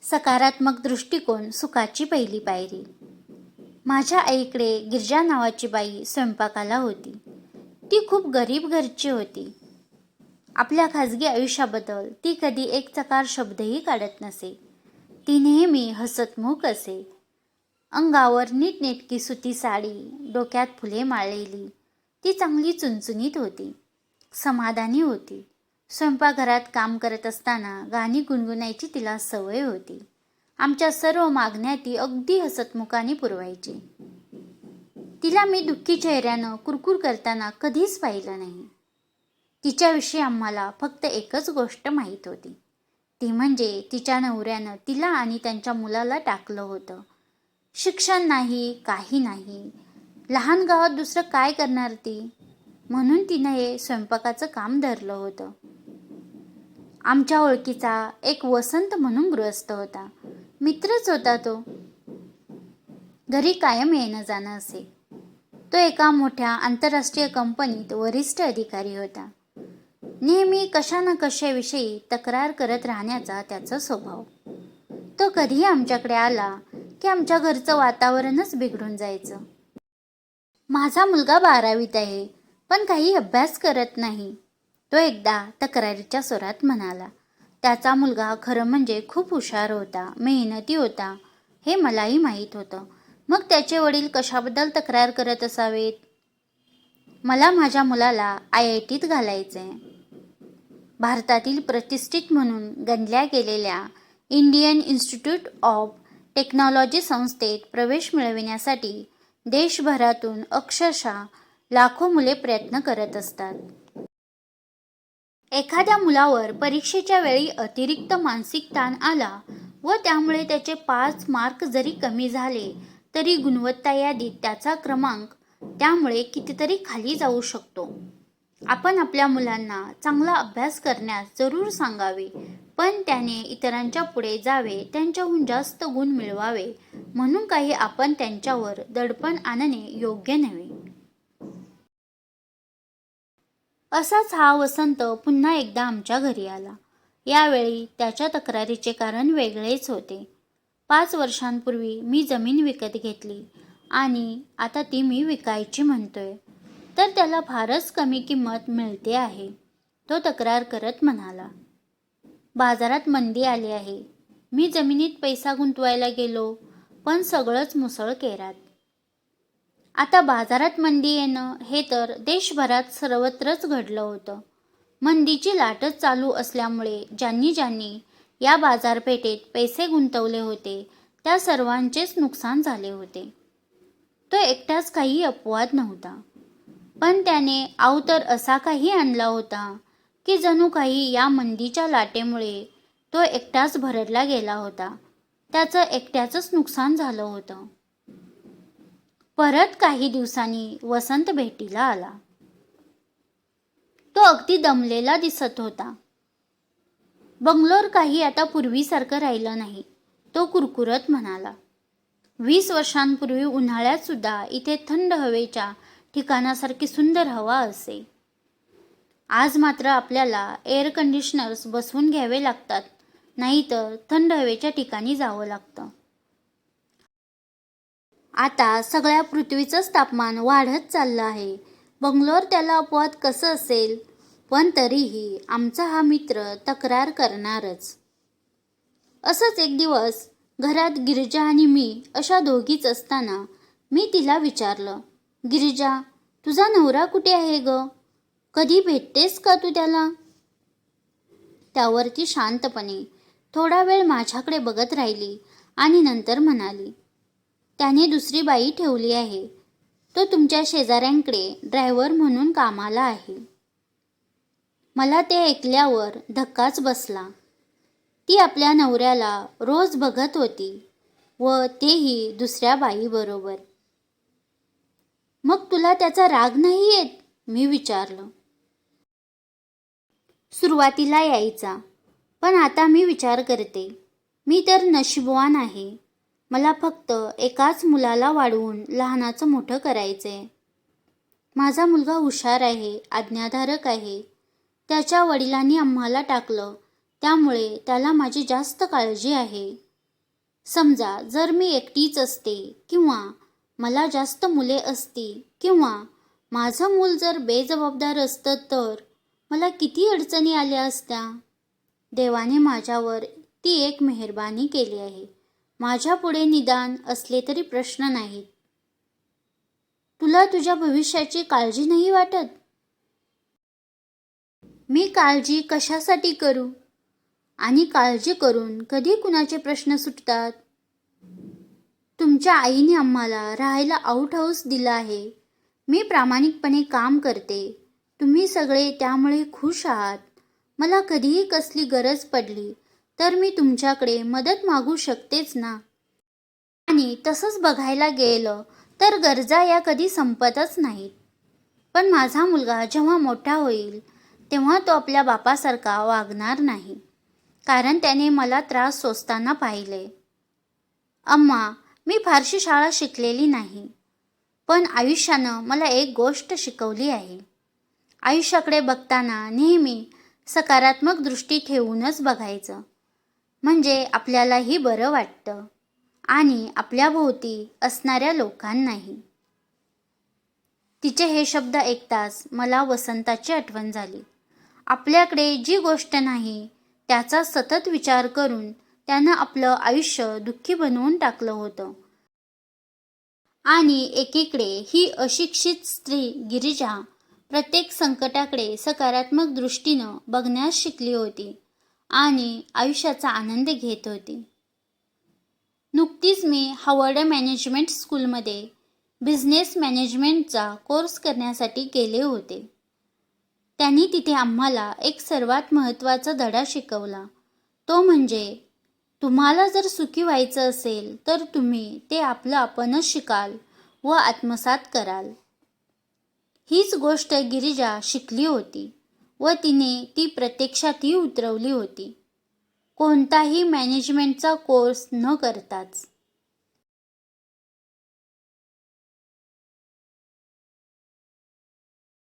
सकारात्मक दृष्टिकोन सुखाची पहिली पायरी. माझ्या आईकडे गिरजा नावाची बाई स्वयंपाकाला होती. ती खूप गरीब घरची होती. आपल्या खाजगी आयुष्याबद्दल ती कधी एक चकार शब्दही काढत नसे. ती नेहमी हसतमुख असे. अंगावर नीटनेटकी सुती साडी, डोक्यात फुले माळलेली. ती चांगली चुणचुणीत होती, समाधानी होती. स्वयंपाकघरात काम करत असताना गाणी गुणगुणायची तिला सवय होती. आमच्या सर्व मागण्या ती अगदी हसतमुखाने पुरवायची. तिला मी दुःखी चेहऱ्यानं कुरकुर करताना कधीच पाहिलं नाही. तिच्याविषयी आम्हाला फक्त एकच गोष्ट माहीत होती, ती म्हणजे तिच्या नवऱ्यानं तिला आणि त्यांच्या मुलाला टाकलं होतं. शिक्षण नाही, काही नाही. लहान गावात दुसरं काय करणार ती, म्हणून तिनं हे स्वयंपाकाचं काम धरलं होतं. आमच्या ओळखीचा एक वसंत म्हणून गृहस्थ होता. मित्रच होता तो. घरी कायम येणं जाणं असे. तो एका मोठ्या आंतरराष्ट्रीय कंपनीत वरिष्ठ अधिकारी होता. नेहमी कशा ना कशाविषयी तक्रार करत राहण्याचा त्याचा स्वभाव. तो कधीही आमच्याकडे आला की आमच्या घरचं वातावरणच बिघडून जायचं. माझा मुलगा 12वीत आहे, पण काही अभ्यास करत नाही, तो एकदा तक्रारीच्या स्वरात म्हणाला. त्याचा मुलगा खरं म्हणजे खूप हुशार होता, मेहनती होता, हे मलाही माहीत होतं. मग त्याचे वडील कशाबद्दल तक्रार करत असावेत? मला माझ्या मुलाला IITत घालायचे. भारतातील प्रतिष्ठित म्हणून गणल्या गेलेल्या इंडियन इन्स्टिट्यूट ऑफ टेक्नॉलॉजी संस्थेत प्रवेश मिळविण्यासाठी देशभरातून अक्षरशः लाखो मुले प्रयत्न करत असतात. एखाद्या मुलावर परीक्षेच्या वेळी अतिरिक्त मानसिक ताण आला व त्यामुळे त्याचे 5 मार्क जरी कमी झाले तरी गुणवत्ता यादीत त्याचा क्रमांक त्यामुळे कितीतरी खाली जाऊ शकतो. आपण आपल्या मुलांना चांगला अभ्यास करण्यास जरूर सांगावे, पण त्याने इतरांच्या पुढे जावे, त्यांच्याहून जास्त गुण मिळवावे म्हणून काही आपण त्यांच्यावर दडपण आणणे योग्य नव्हे. असाच हा वसंत पुन्हा एकदा आमच्या घरी आला. यावेळी त्याच्या तक्रारीचे कारण वेगळेच होते. 5 वर्षांपूर्वी मी जमीन विकत घेतली आणि आता ती मी विकायची म्हणतोय, तर त्याला फारच कमी किंमत मिळते आहे. तो तक्रार करत म्हणाला. बाजारात मंदी आली आहे. मी जमिनीत पैसा गुंतवायला गेलो, पण सगळंच मुसळकेरात. आता बाजारात मंदी येणं हे तर देशभरात सर्वत्रच घडलं होतं. मंदीची लाटच चालू असल्यामुळे ज्यांनी ज्यांनी या बाजारपेठेत पैसे गुंतवले होते त्या सर्वांचेच नुकसान झाले होते. तो एकटाच काही अपवाद नव्हता, पण त्याने अवतर असा काही आणला होता की जणू काही या मंदीच्या लाटेमुळे तो एकटाच भरडला गेला होता. त्याचं एकट्याचंच नुकसान झालं होतं. परत काही दिवसांनी वसंत भेटीला आला. तो अगदी दमलेला दिसत होता. बंगलोर काही आता पूर्वीसारखं राहिलं नाही, तो कुरकुरत म्हणाला. 20 वर्षांपूर्वी उन्हाळ्यात सुद्धा इथे थंड हवेच्या ठिकाणासारखी सुंदर हवा असे. आज मात्र आपल्याला एअर कंडिशनर्स बसवून घ्यावे लागतात, नाहीतर थंड हवेच्या ठिकाणी जावं लागतं. आता सगळ्या पृथ्वीचंच तापमान वाढत चाललं आहे. बंगलोर त्याला अपवाद कसं असेल, पण तरीही आमचा हा मित्र तक्रार करणारच. असंच एक दिवस घरात गिरिजा आणि मी अशा दोघीच असताना मी तिला विचारलं, गिरिजा, तुझा नवरा कुठे आहे ग? कधी भेटतेस का तू त्याला? त्यावर ती शांतपणे थोडा वेळ माझ्याकडे बघत राहिली आणि नंतर म्हणाली, त्याने दुसरी बाई ठेवली आहे. तो तुमच्या शेजाऱ्यांकडे ड्रायव्हर म्हणून कामाला आहे. मला ते ऐकल्यावर धक्काच बसला. ती आपल्या नवऱ्याला रोज बघत होती व तेही दुसऱ्या बाईबरोबर. मग तुला त्याचा राग नाही येत? मी विचारलं. सुरुवातीला यायचा, पण आता मी विचार करते, मी तर नशीबवान आहे. मला फक्त एकाच मुलाला वाढवून लहानाचं मोठं करायचंय. माझा मुलगा हुशार आहे, आज्ञाधारक आहे. त्याच्या वडिलांनी आम्हाला टाकलं, त्यामुळे त्याला माझी जास्त काळजी आहे. समजा जर मी एकटीच असते किंवा मला जास्त मुले असती किंवा माझं मूल जर बेजबाबदार असतं तर मला किती अडचणी आल्या असत्या. देवाने माझ्यावर ती एक मेहरबानी केली आहे. माझ्या पुढे निदान असले तरी प्रश्न नाहीत. तुला तुझ्या भविष्याची काळजी नाही वाटत? मी काळजी कशासाठी करू? आणि काळजी करून कधी कुणाचे प्रश्न सुटतात? तुमच्या आईने आम्हाला राहायला आउट हाऊस दिला आहे. मी प्रामाणिकपणे काम करते. तुम्ही सगळे त्यामुळे खुश आहात. मला कधीही कसली गरज पडली तर मी तुमच्याकडे मदत मागू शकतेच ना. आणि तसंच बघायला गेलं तर गरजा या कधी संपतच नाहीत. पण माझा मुलगा जेव्हा मोठा होईल तेव्हा तो आपल्या बापासारखा वागणार नाही, कारण त्याने मला त्रास सोसताना पाहिले. अम्मा, मी फारशी शाळा शिकलेली नाही, पण आयुष्यानं मला एक गोष्ट शिकवली आहे. आयुष्याकडे बघताना नेहमी सकारात्मक दृष्टी ठेवूनच बघायचं, म्हणजे आपल्यालाही बरं वाटतं आणि आपल्याभोवती असणाऱ्या लोकांनाही. तिचे हे शब्द ऐकताच मला वसंताची आठवण झाली. आपल्याकडे जी गोष्ट नाही त्याचा सतत विचार करून त्यानं आपलं आयुष्य दुःखी बनवून टाकलं होतं. आणि एकीकडे ही अशिक्षित स्त्री गिरिजा प्रत्येक संकटाकडे सकारात्मक दृष्टीनं बघण्यास शिकली होती आणि आयुष्याचा आनंद घेत होती. नुकतीच मी हार्वर्ड मॅनेजमेंट स्कूलमध्ये बिझनेस मॅनेजमेंटचा कोर्स करण्यासाठी गेले होते. त्यांनी तिथे आम्हाला एक सर्वात महत्त्वाचा धडा शिकवला. तो म्हणजे तुम्हाला जर सुखी व्हायचं असेल तर तुम्ही ते आपलं आपणच शिकाल व आत्मसात कराल. हीच गोष्ट गिरिजा शिकली होती व तिने ती प्रत्यक्षातही उतरवली होती. कोणताही मॅनेजमेंटचा कोर्स न करताच.